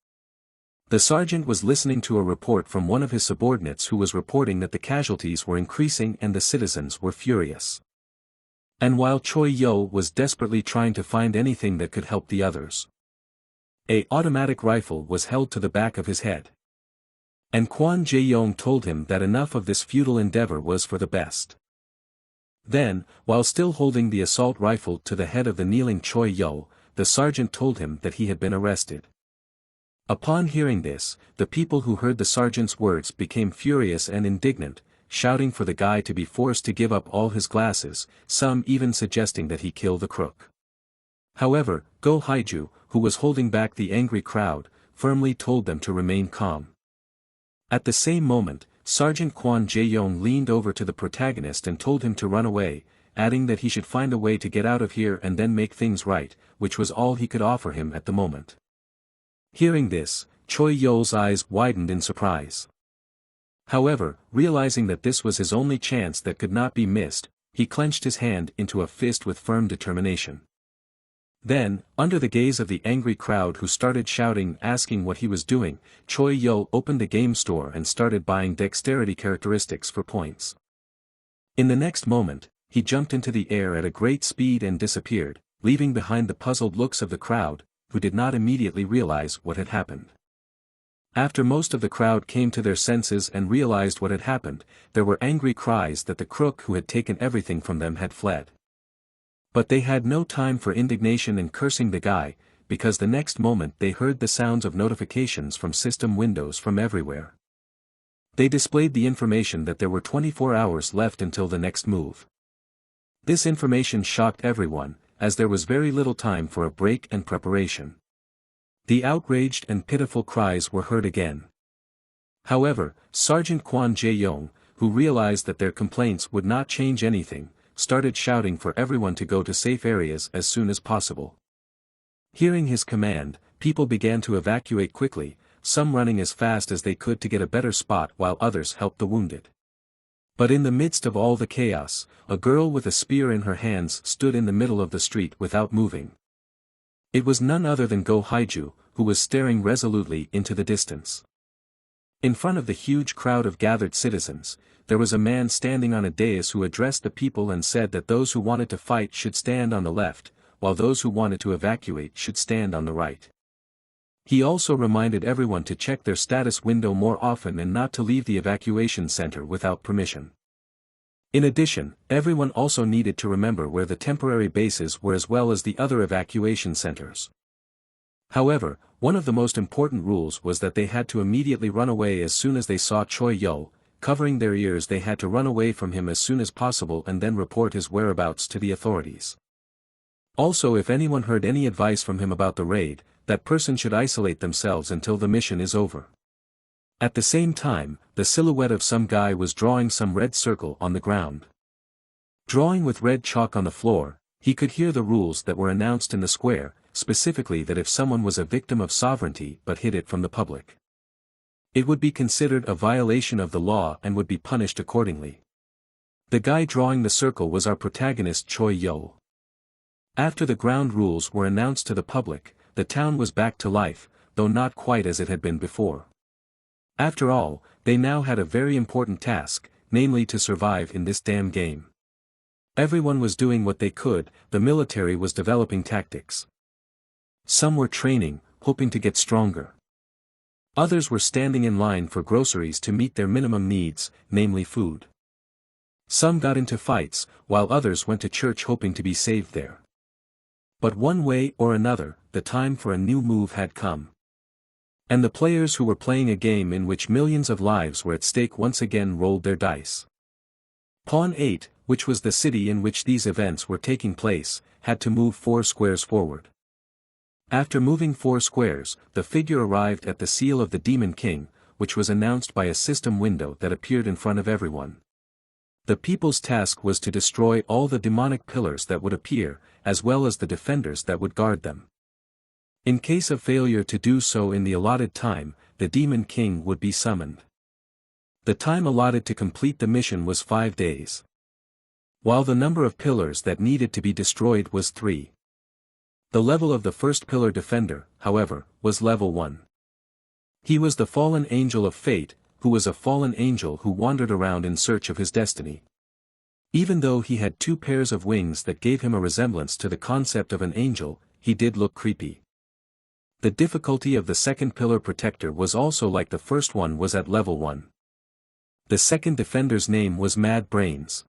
The sergeant was listening to a report from one of his subordinates who was reporting that the casualties were increasing and the citizens were furious. And while Choi Yo was desperately trying to find anything that could help the others, an automatic rifle was held to the back of his head. And Kwon Jae-yong told him that enough of this futile endeavor was for the best. Then, while still holding the assault rifle to the head of the kneeling Choi Yo, the sergeant told him that he had been arrested. Upon hearing this, the people who heard the sergeant's words became furious and indignant, shouting for the guy to be forced to give up all his glasses, some even suggesting that he kill the crook. However, Go Haiju, who was holding back the angry crowd, firmly told them to remain calm. At the same moment, Sergeant Kwon Jae-yong leaned over to the protagonist and told him to run away, adding that he should find a way to get out of here and then make things right, which was all he could offer him at the moment. Hearing this, Choi Yo's eyes widened in surprise. However, realizing that this was his only chance that could not be missed, he clenched his hand into a fist with firm determination. Then, under the gaze of the angry crowd who started shouting asking what he was doing, Choi Yo opened a game store and started buying dexterity characteristics for points. In the next moment, he jumped into the air at a great speed and disappeared, leaving behind the puzzled looks of the crowd, who did not immediately realize what had happened. After most of the crowd came to their senses and realized what had happened, there were angry cries that the crook who had taken everything from them had fled. But they had no time for indignation and cursing the guy, because the next moment they heard the sounds of notifications from system windows from everywhere. They displayed the information that there were 24 hours left until the next move. This information shocked everyone, as there was very little time for a break and preparation. The outraged and pitiful cries were heard again. However, Sergeant Kwon Jae-yong, who realized that their complaints would not change anything, started shouting for everyone to go to safe areas as soon as possible. Hearing his command, people began to evacuate quickly, some running as fast as they could to get a better spot while others helped the wounded. But in the midst of all the chaos, a girl with a spear in her hands stood in the middle of the street without moving. It was none other than Go Haiju, who was staring resolutely into the distance. In front of the huge crowd of gathered citizens, there was a man standing on a dais who addressed the people and said that those who wanted to fight should stand on the left, while those who wanted to evacuate should stand on the right. He also reminded everyone to check their status window more often and not to leave the evacuation center without permission. In addition, everyone also needed to remember where the temporary bases were as well as the other evacuation centers. However, one of the most important rules was that they had to immediately run away as soon as they saw Choi Yo. Covering their ears, they had to run away from him as soon as possible and then report his whereabouts to the authorities. Also, if anyone heard any advice from him about the raid, that person should isolate themselves until the mission is over. At the same time, the silhouette of some guy was drawing some red circle on the ground. Drawing with red chalk on the floor, he could hear the rules that were announced in the square, specifically that if someone was a victim of sovereignty but hid it from the public, it would be considered a violation of the law and would be punished accordingly. The guy drawing the circle was our protagonist Choi Yo. After the ground rules were announced to the public, the town was back to life, though not quite as it had been before. After all, they now had a very important task, namely to survive in this damn game. Everyone was doing what they could, the military was developing tactics. Some were training, hoping to get stronger. Others were standing in line for groceries to meet their minimum needs, namely food. Some got into fights, while others went to church hoping to be saved there. But one way or another, the time for a new move had come. And the players who were playing a game in which millions of lives were at stake once again rolled their dice. Pawn 8, which was the city in which these events were taking place, had to move 4 squares forward. After moving 4 squares, the figure arrived at the seal of the Demon King, which was announced by a system window that appeared in front of everyone. The people's task was to destroy all the demonic pillars that would appear, as well as the defenders that would guard them. In case of failure to do so in the allotted time, the Demon King would be summoned. The time allotted to complete the mission was 5 days. While the number of pillars that needed to be destroyed was 3. The level of the first pillar defender, however, was level 1. He was the fallen angel of fate, who was a fallen angel who wandered around in search of his destiny. Even though he had 2 pairs of wings that gave him a resemblance to the concept of an angel, he did look creepy. The difficulty of the second pillar protector was also like the first one, was at level 1. The second defender's name was Mad Brains.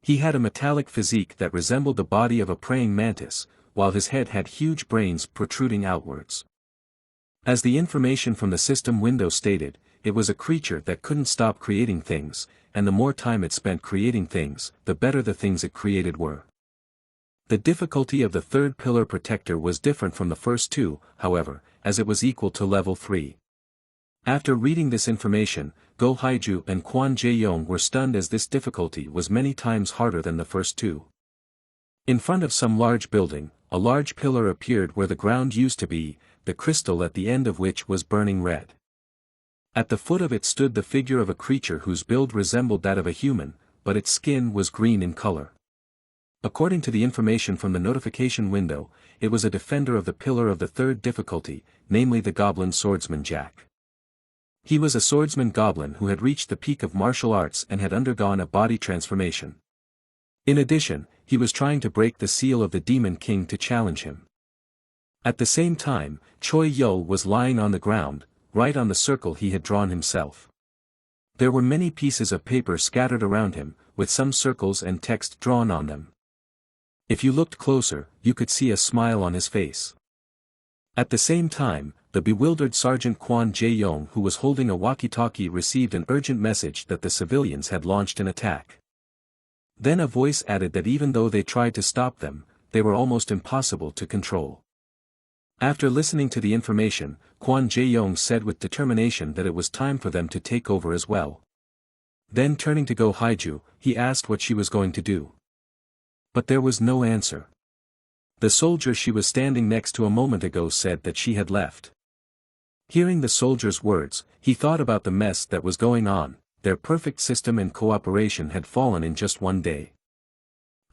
He had a metallic physique that resembled the body of a praying mantis, while his head had huge brains protruding outwards. As the information from the system window stated, it was a creature that couldn't stop creating things, and the more time it spent creating things, the better the things it created were. The difficulty of the third pillar protector was different from the first 2, however, as it was equal to level 3. After reading this information, Go Haiju and Kwon Jae-yong were stunned, as this difficulty was many times harder than the first 2. In front of some large building, a large pillar appeared where the ground used to be, the crystal at the end of which was burning red. At the foot of it stood the figure of a creature whose build resembled that of a human, but its skin was green in color. According to the information from the notification window, it was a defender of the pillar of the third difficulty, namely the goblin swordsman Jack. He was a swordsman goblin who had reached the peak of martial arts and had undergone a body transformation. In addition, he was trying to break the seal of the Demon King to challenge him. At the same time, Choi Yo was lying on the ground, right on the circle he had drawn himself. There were many pieces of paper scattered around him, with some circles and text drawn on them. If you looked closer, you could see a smile on his face. At the same time, the bewildered Sergeant Kwon Jae-yong, who was holding a walkie-talkie, received an urgent message that the civilians had launched an attack. Then a voice added that even though they tried to stop them, they were almost impossible to control. After listening to the information, Kwon Jae-yong said with determination that it was time for them to take over as well. Then turning to Go Haiju, he asked what she was going to do. But there was no answer. The soldier she was standing next to a moment ago said that she had left. Hearing the soldier's words, he thought about the mess that was going on. Their perfect system and cooperation had fallen in just one day.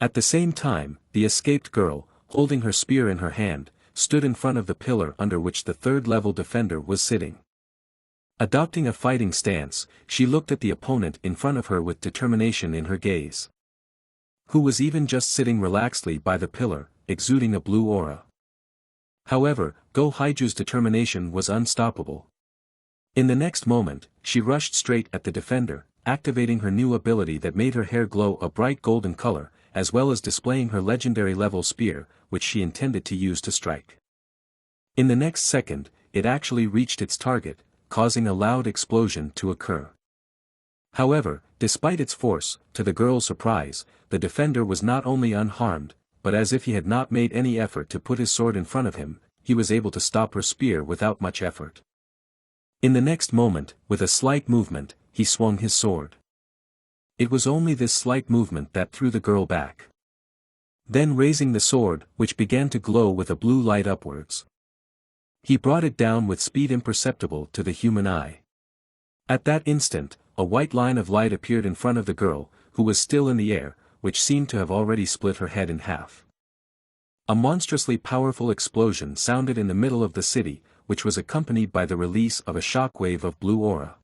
At the same time, the escaped girl, holding her spear in her hand, stood in front of the pillar under which the third-level defender was sitting. Adopting a fighting stance, she looked at the opponent in front of her with determination in her gaze. Who was even just sitting relaxedly by the pillar, exuding a blue aura. However, Go Haiju's determination was unstoppable. In the next moment, she rushed straight at the defender, activating her new ability that made her hair glow a bright golden color, as well as displaying her legendary level spear, which she intended to use to strike. In the next second, it actually reached its target, causing a loud explosion to occur. However, despite its force, to the girl's surprise, the defender was not only unharmed, but as if he had not made any effort to put his sword in front of him, he was able to stop her spear without much effort. In the next moment, with a slight movement, he swung his sword. It was only this slight movement that threw the girl back. Then raising the sword, which began to glow with a blue light upwards, he brought it down with speed imperceptible to the human eye. At that instant, a white line of light appeared in front of the girl, who was still in the air, which seemed to have already split her head in half. A monstrously powerful explosion sounded in the middle of the city, which was accompanied by the release of a shockwave of blue aura.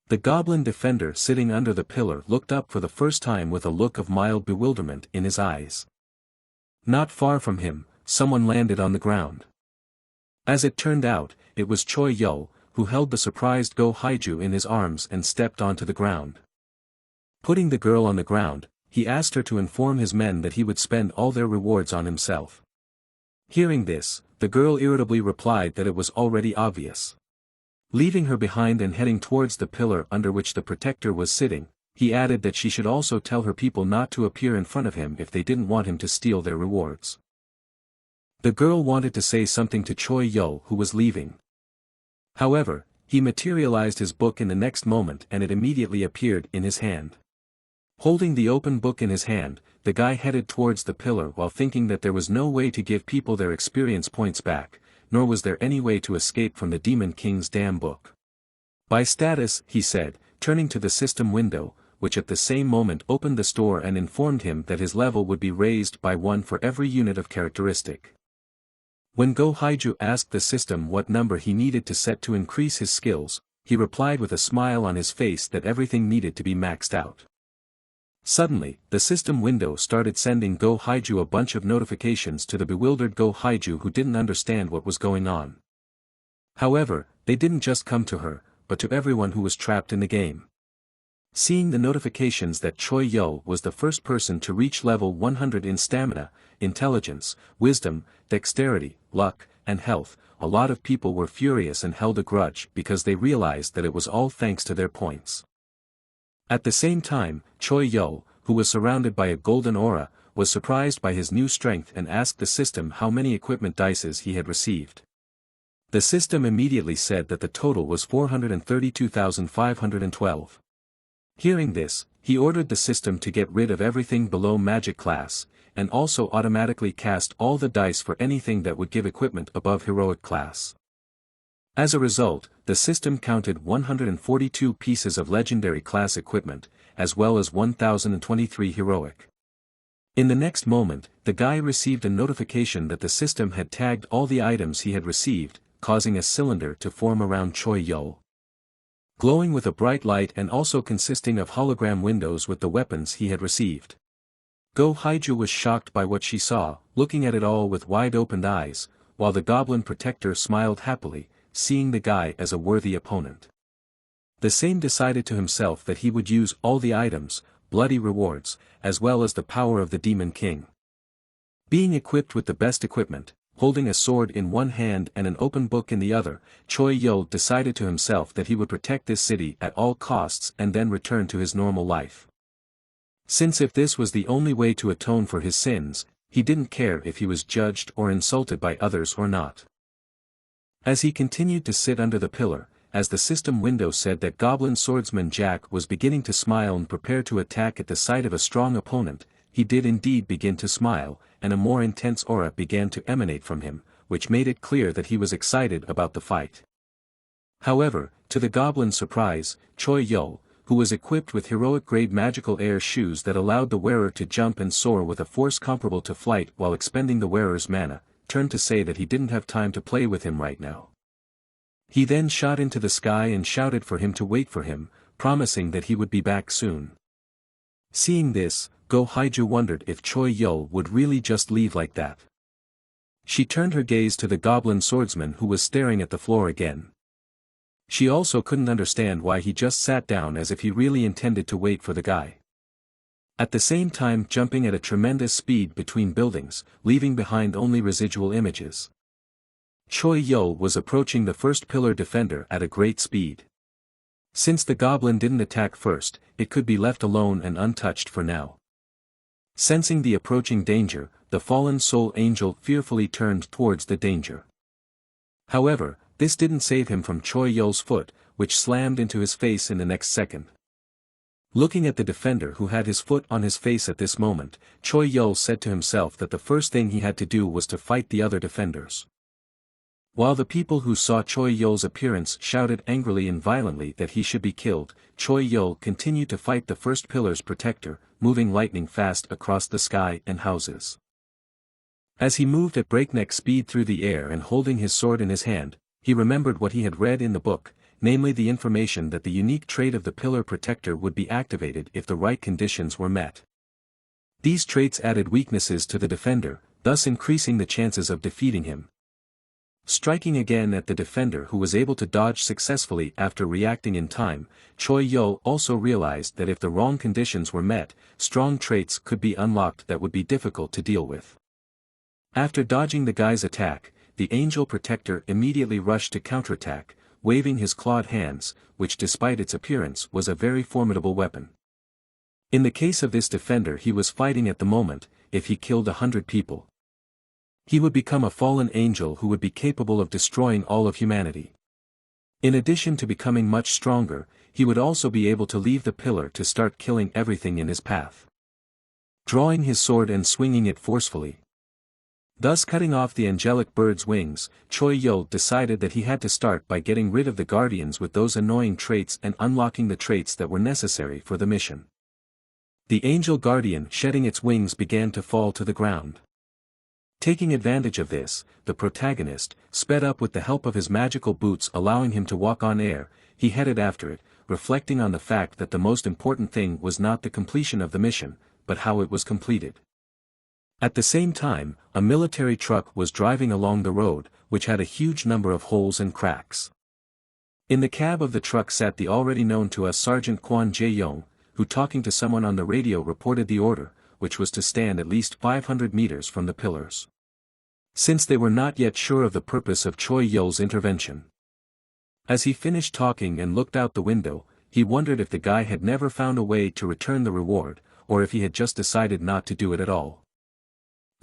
The goblin defender sitting under the pillar looked up for the first time with a look of mild bewilderment in his eyes. Not far from him, someone landed on the ground. As it turned out, it was Choi Yo, who held the surprised Go Haiju in his arms and stepped onto the ground. Putting the girl on the ground, he asked her to inform his men that he would spend all their rewards on himself. Hearing this, the girl irritably replied that it was already obvious. Leaving her behind and heading towards the pillar under which the protector was sitting, he added that she should also tell her people not to appear in front of him if they didn't want him to steal their rewards. The girl wanted to say something to Choi Yo, who was leaving. However, he materialized his book in the next moment and it immediately appeared in his hand. Holding the open book in his hand, the guy headed towards the pillar while thinking that there was no way to give people their experience points back, nor was there any way to escape from the Demon King's damn book. By status, he said, turning to the system window, which at the same moment opened the store and informed him that his level would be raised by 1 for every unit of characteristic. When Go Haiju asked the system what number he needed to set to increase his skills, he replied with a smile on his face that everything needed to be maxed out. Suddenly, the system window started sending Go Haiju a bunch of notifications to the bewildered Go Haiju who didn't understand what was going on. However, they didn't just come to her, but to everyone who was trapped in the game. Seeing the notifications that Choi Yo was the first person to reach level 100 in stamina, intelligence, wisdom, dexterity, luck, and health, a lot of people were furious and held a grudge because they realized that it was all thanks to their points. At the same time, Choi Yo, who was surrounded by a golden aura, was surprised by his new strength and asked the system how many equipment dices he had received. The system immediately said that the total was 432,512. Hearing this, he ordered the system to get rid of everything below magic class, and also automatically cast all the dice for anything that would give equipment above heroic class. As a result, the system counted 142 pieces of legendary class equipment, as well as 1,023 heroic. In the next moment, the guy received a notification that the system had tagged all the items he had received, causing a cylinder to form around Choi Yo. Glowing with a bright light and also consisting of hologram windows with the weapons he had received. Go Haiju was shocked by what she saw, looking at it all with wide-opened eyes, while the goblin protector smiled happily, seeing the guy as a worthy opponent. The same decided to himself that he would use all the items, bloody rewards, as well as the power of the Demon King. Being equipped with the best equipment, holding a sword in one hand and an open book in the other, Choi Yo decided to himself that he would protect this city at all costs and then return to his normal life. Since if this was the only way to atone for his sins, he didn't care if he was judged or insulted by others or not. As he continued to sit under the pillar, as the system window said that Goblin Swordsman Jack was beginning to smile and prepare to attack at the sight of a strong opponent, he did indeed begin to smile, and a more intense aura began to emanate from him, which made it clear that he was excited about the fight. However, to the goblin's surprise, Choi Yo, who was equipped with heroic-grade magical air shoes that allowed the wearer to jump and soar with a force comparable to flight while expending the wearer's mana, turned to say that he didn't have time to play with him right now. He then shot into the sky and shouted for him to wait for him, promising that he would be back soon. Seeing this, Go Haiju wondered if Choi Yo would really just leave like that. She turned her gaze to the goblin swordsman who was staring at the floor again. She also couldn't understand why he just sat down as if he really intended to wait for the guy. At the same time jumping at a tremendous speed between buildings, leaving behind only residual images. Choi Yo was approaching the first pillar defender at a great speed. Since the goblin didn't attack first, it could be left alone and untouched for now. Sensing the approaching danger, the fallen soul angel fearfully turned towards the danger. However, this didn't save him from Choi Yo's foot, which slammed into his face in the next second. Looking at the defender who had his foot on his face at this moment, Choi Yo said to himself that the first thing he had to do was to fight the other defenders. While the people who saw Choi Yo's appearance shouted angrily and violently that he should be killed, Choi Yo continued to fight the first pillar's protector, moving lightning fast across the sky and houses. As he moved at breakneck speed through the air and holding his sword in his hand, he remembered what he had read in the book, namely the information that the unique trait of the pillar protector would be activated if the right conditions were met. These traits added weaknesses to the defender, thus increasing the chances of defeating him. Striking again at the defender who was able to dodge successfully after reacting in time, Choi Yo also realized that if the wrong conditions were met, strong traits could be unlocked that would be difficult to deal with. After dodging the guy's attack, the angel protector immediately rushed to counterattack, waving his clawed hands, which despite its appearance was a very formidable weapon. In the case of this defender he was fighting at the moment, if he killed 100 people, he would become a fallen angel who would be capable of destroying all of humanity. In addition to becoming much stronger, he would also be able to leave the pillar to start killing everything in his path. Drawing his sword and swinging it forcefully, thus cutting off the angelic bird's wings, Choi Yo decided that he had to start by getting rid of the guardians with those annoying traits and unlocking the traits that were necessary for the mission. The angel guardian shedding its wings began to fall to the ground. Taking advantage of this, the protagonist sped up with the help of his magical boots, allowing him to walk on air. He headed after it, reflecting on the fact that the most important thing was not the completion of the mission, but how it was completed. At the same time, a military truck was driving along the road, which had a huge number of holes and cracks. In the cab of the truck sat the already known to us Sergeant Kwon Jae-young, who talking to someone on the radio reported the order, which was to stand at least 500 meters from the pillars. Since they were not yet sure of the purpose of Choi Yo's intervention. As he finished talking and looked out the window, he wondered if the guy had never found a way to return the reward, or if he had just decided not to do it at all.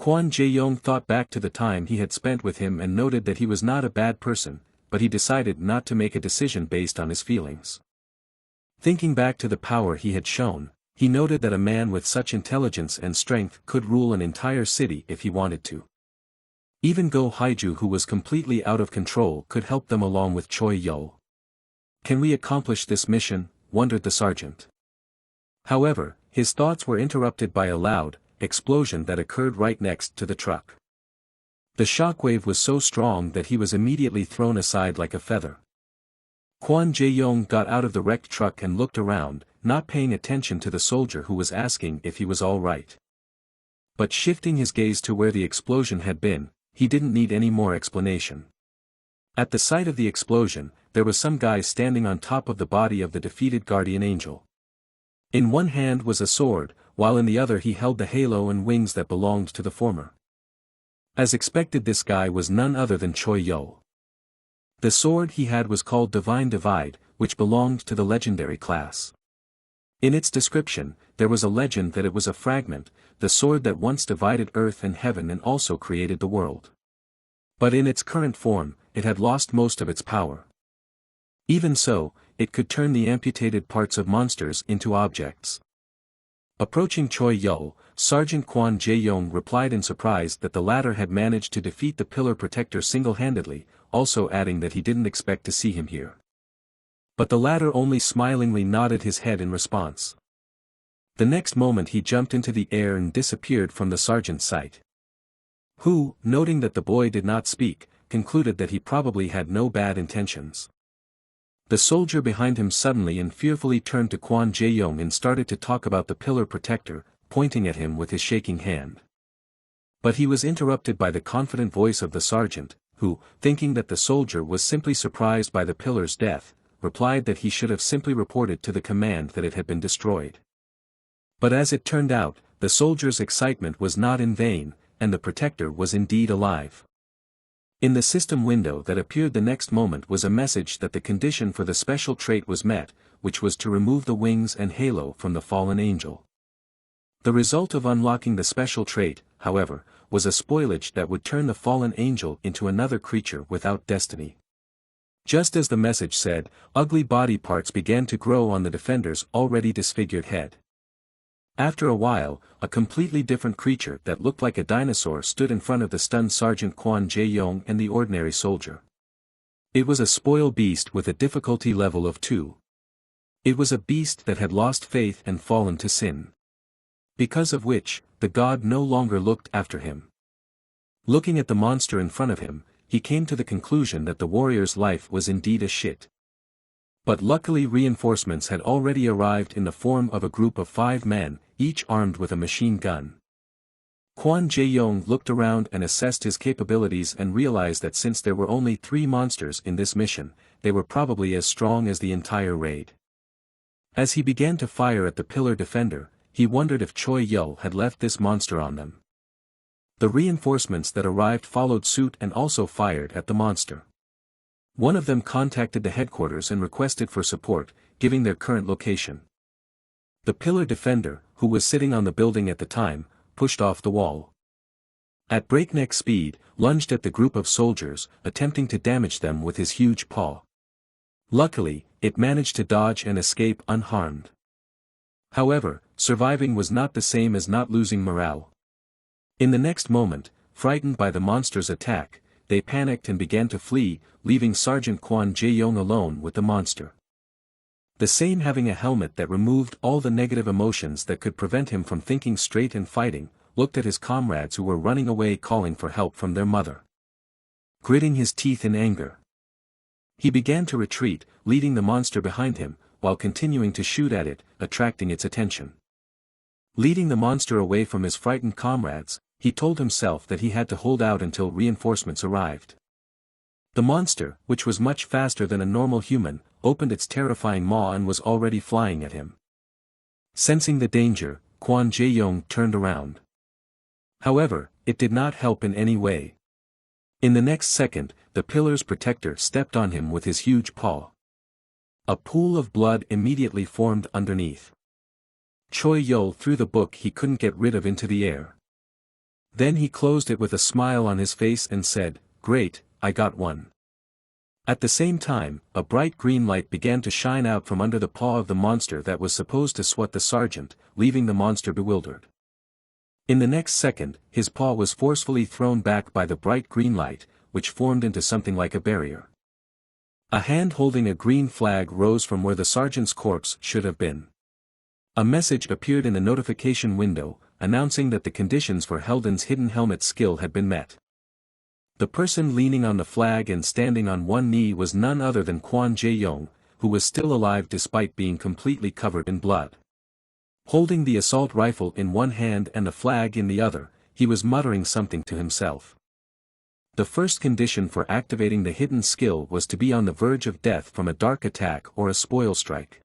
Kwon Jae-young thought back to the time he had spent with him and noted that he was not a bad person, but he decided not to make a decision based on his feelings. Thinking back to the power he had shown, he noted that a man with such intelligence and strength could rule an entire city if he wanted to. Even Go Haiju, who was completely out of control, could help them along with Choi Yo. Can we accomplish this mission? Wondered the sergeant. However, his thoughts were interrupted by a loud explosion that occurred right next to the truck. The shockwave was so strong that he was immediately thrown aside like a feather. Kwon Jae-young got out of the wrecked truck and looked around, not paying attention to the soldier who was asking if he was all right. But shifting his gaze to where the explosion had been, he didn't need any more explanation. At the sight of the explosion, there was some guy standing on top of the body of the defeated guardian angel. In one hand was a sword, while in the other he held the halo and wings that belonged to the former. As expected, this guy was none other than Choi Yo. The sword he had was called Divine Divide, which belonged to the legendary class. In its description, there was a legend that it was a fragment, the sword that once divided earth and heaven and also created the world. But in its current form, it had lost most of its power. Even so, it could turn the amputated parts of monsters into objects. Approaching Choi Yo, Sergeant Kwon Jae-yong replied in surprise that the latter had managed to defeat the Pillar Protector single-handedly, also adding that he didn't expect to see him here. But the latter only smilingly nodded his head in response. The next moment he jumped into the air and disappeared from the sergeant's sight. Who, noting that the boy did not speak, concluded that he probably had no bad intentions. The soldier behind him suddenly and fearfully turned to Kwon Jae-yong and started to talk about the Pillar Protector, pointing at him with his shaking hand. But he was interrupted by the confident voice of the sergeant, who, thinking that the soldier was simply surprised by the pillar's death, replied that he should have simply reported to the command that it had been destroyed. But as it turned out, the soldier's excitement was not in vain, and the protector was indeed alive. In the system window that appeared the next moment was a message that the condition for the special trait was met, which was to remove the wings and halo from the fallen angel. The result of unlocking the special trait, however, was a spoilage that would turn the fallen angel into another creature without destiny. Just as the message said, ugly body parts began to grow on the defender's already disfigured head. After a while, a completely different creature that looked like a dinosaur stood in front of the stunned Sergeant Kwon Jae-yong and the ordinary soldier. It was a spoil beast with a difficulty level of 2. It was a beast that had lost faith and fallen to sin. Because of which, the god no longer looked after him. Looking at the monster in front of him, he came to the conclusion that the warrior's life was indeed a shit. But luckily reinforcements had already arrived in the form of a group of 5 men, each armed with a machine gun. Kwon Jae-yong looked around and assessed his capabilities and realized that since there were only 3 monsters in this mission, they were probably as strong as the entire raid. As he began to fire at the pillar defender, he wondered if Choi Yo had left this monster on them. The reinforcements that arrived followed suit and also fired at the monster. One of them contacted the headquarters and requested for support, giving their current location. The pillar defender, who was sitting on the building at the time, pushed off the wall. At breakneck speed, lunged at the group of soldiers, attempting to damage them with his huge paw. Luckily, it managed to dodge and escape unharmed. However, surviving was not the same as not losing morale. In the next moment, frightened by the monster's attack, they panicked and began to flee, leaving Sergeant Kwon Jae-yong alone with the monster. The same having a helmet that removed all the negative emotions that could prevent him from thinking straight and fighting, looked at his comrades who were running away calling for help from their mother. Gritting his teeth in anger, he began to retreat, leading the monster behind him, while continuing to shoot at it, attracting its attention. Leading the monster away from his frightened comrades, he told himself that he had to hold out until reinforcements arrived. The monster, which was much faster than a normal human, opened its terrifying maw and was already flying at him. Sensing the danger, Kwon Jae-yong turned around. However, it did not help in any way. In the next second, the pillar's protector stepped on him with his huge paw. A pool of blood immediately formed underneath. Choi Yo threw the book he couldn't get rid of into the air. Then he closed it with a smile on his face and said, "Great, I got one." At the same time, a bright green light began to shine out from under the paw of the monster that was supposed to swat the sergeant, leaving the monster bewildered. In the next second, his paw was forcefully thrown back by the bright green light, which formed into something like a barrier. A hand holding a green flag rose from where the sergeant's corpse should have been. A message appeared in the notification window, announcing that the conditions for Helden's hidden helmet skill had been met. The person leaning on the flag and standing on one knee was none other than Kwon Jae-yong, who was still alive despite being completely covered in blood. Holding the assault rifle in one hand and the flag in the other, he was muttering something to himself. The first condition for activating the hidden skill was to be on the verge of death from a dark attack or a spoil strike.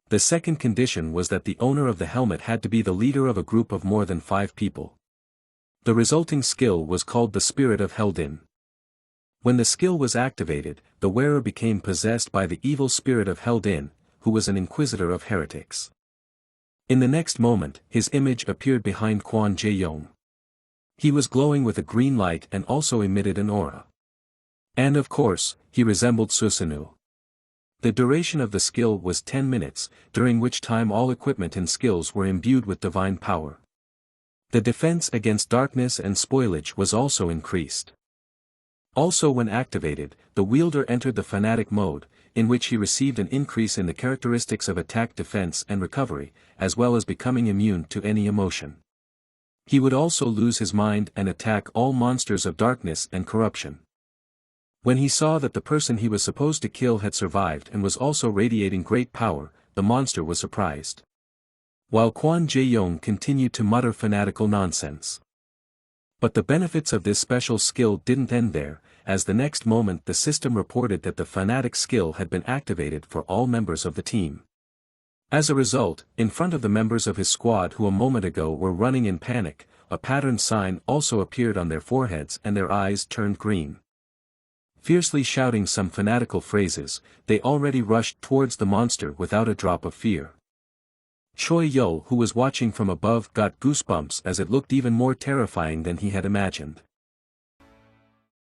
The second condition was that the owner of the helmet had to be the leader of a group of more than 5 people. The resulting skill was called the Spirit of Helden. When the skill was activated, the wearer became possessed by the evil spirit of Helden, who was an inquisitor of heretics. In the next moment, his image appeared behind Kwon Jae-yong. He was glowing with a green light and also emitted an aura. And of course, he resembled Susanoo. The duration of the skill was 10 minutes, during which time all equipment and skills were imbued with divine power. The defense against darkness and spoilage was also increased. Also when activated, the wielder entered the fanatic mode, in which he received an increase in the characteristics of attack, defense and recovery, as well as becoming immune to any emotion. He would also lose his mind and attack all monsters of darkness and corruption. When he saw that the person he was supposed to kill had survived and was also radiating great power, the monster was surprised. While Quan Jae-yong continued to mutter fanatical nonsense. But the benefits of this special skill didn't end there, as the next moment the system reported that the fanatic skill had been activated for all members of the team. As a result, in front of the members of his squad who a moment ago were running in panic, a patterned sign also appeared on their foreheads and their eyes turned green. Fiercely shouting some fanatical phrases, they already rushed towards the monster without a drop of fear. Choi Yo, who was watching from above, got goosebumps as it looked even more terrifying than he had imagined.